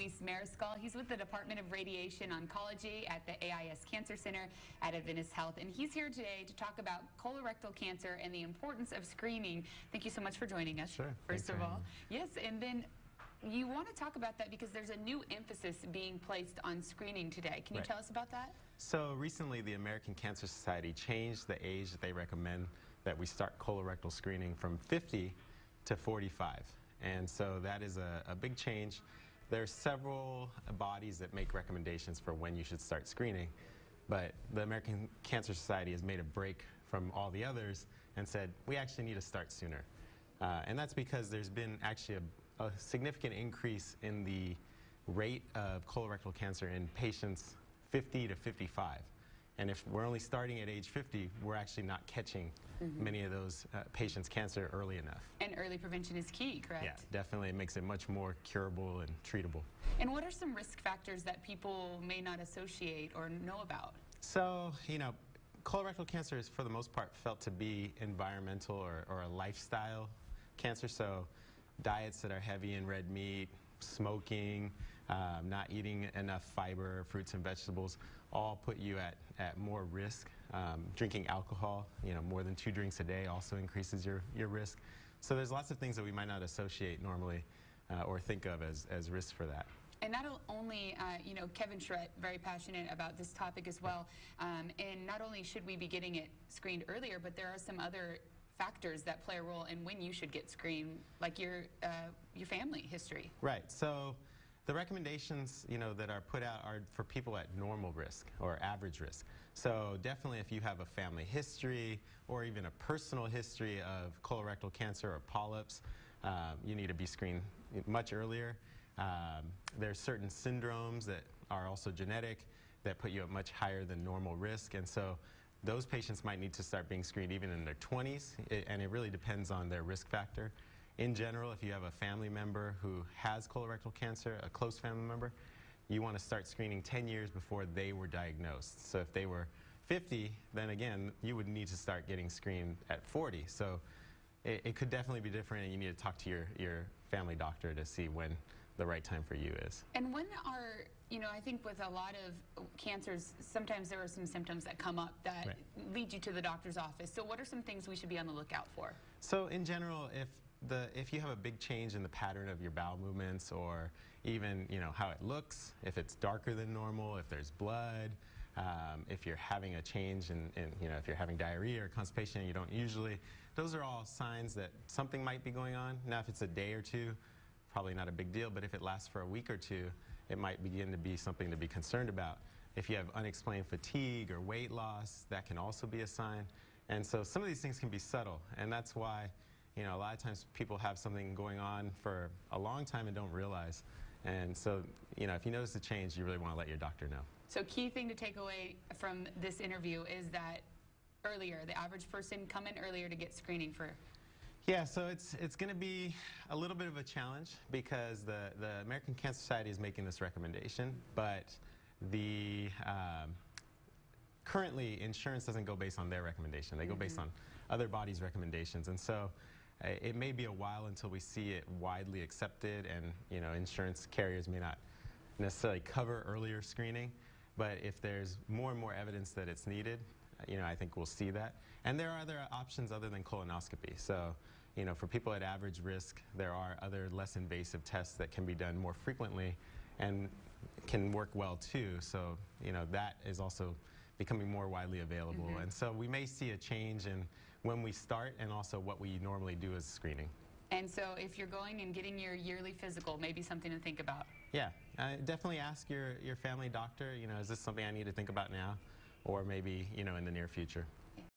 Luis Mariscal. He's with the Department of Radiation Oncology at the AIS Cancer Center at Adventist Health, and he's here today to talk about colorectal cancer and the importance of screening. Thank you so much for joining us. Sure. First of all. Yes, and then you want to talk about that because there's a new emphasis being placed on screening today. Can you tell us about that? So recently the American Cancer Society changed the age that they recommend that we start colorectal screening from 50 to 45. And so that is a big change. There are several bodies that make recommendations for when you should start screening, but the American Cancer Society has made a break from all the others and said, we actually need to start sooner. And that's because there's been actually a significant increase in the rate of colorectal cancer in patients 50 to 55. And if we're only starting at age 50, we're actually not catching many of those patients' cancer early enough. And early prevention is key, correct? Yeah, definitely. It makes it much more curable and treatable. And what are some risk factors that people may not associate or know about? So, colorectal cancer is for the most part felt to be environmental or a lifestyle cancer. So diets that are heavy in red meat, smoking, not eating enough fiber, fruits and vegetables, all put you at more risk. Drinking alcohol, more than 2 drinks a day also increases your risk. So there's lots of things that we might not associate normally or think of as risks for that. And not only, Kevin Schredt, very passionate about this topic as well, and not only should we be getting it screened earlier, but there are some other factors that play a role in when you should get screened, like your family history. Right. So the recommendations, that are put out are for people at normal risk or average risk. So definitely if you have a family history or even a personal history of colorectal cancer or polyps, you need to be screened much earlier. There's certain syndromes that are also genetic that put you at much higher than normal risk, and so those patients might need to start being screened even in their 20s, and it really depends on their risk factor. In general, if you have a family member who has colorectal cancer, a close family member, you want to start screening 10 years before they were diagnosed. So if they were 50, then again, you would need to start getting screened at 40. So it could definitely be different, and you need to talk to your family doctor to see when the right time for you is. And when are, I think with a lot of cancers, sometimes there are some symptoms that come up that lead you to the doctor's office. So what are some things we should be on the lookout for? So in general, if you have a big change in the pattern of your bowel movements, or even how it looks, if it's darker than normal, if there's blood, if you're having a change in if you're having diarrhea or constipation and you don't usually, those are all signs that something might be going on. Now if it's a day or two, probably not a big deal, but if it lasts for a week or two, it might begin to be something to be concerned about. If you have unexplained fatigue or weight loss, that can also be a sign. And so some of these things can be subtle, and that's why a lot of times people have something going on for a long time and don't realize. And so, if you notice a change, you really want to let your doctor know. So key thing to take away from this interview is that the average person come in earlier to get screening for. Yeah, so it's going to be a little bit of a challenge because the American Cancer Society is making this recommendation, but currently insurance doesn't go based on their recommendation. They go based on other bodies' recommendations, and so it may be a while until we see it widely accepted, and insurance carriers may not necessarily cover earlier screening, but if there's more and more evidence that it's needed, I think we'll see that. And there are other options other than colonoscopy. So, for people at average risk, there are other less invasive tests that can be done more frequently and can work well too. So, that is also becoming more widely available. And so we may see a change in when we start and also what we normally do as screening. And so if you're going and getting your yearly physical, maybe something to think about. Yeah, definitely ask your family doctor, is this something I need to think about now? Or maybe, in the near future.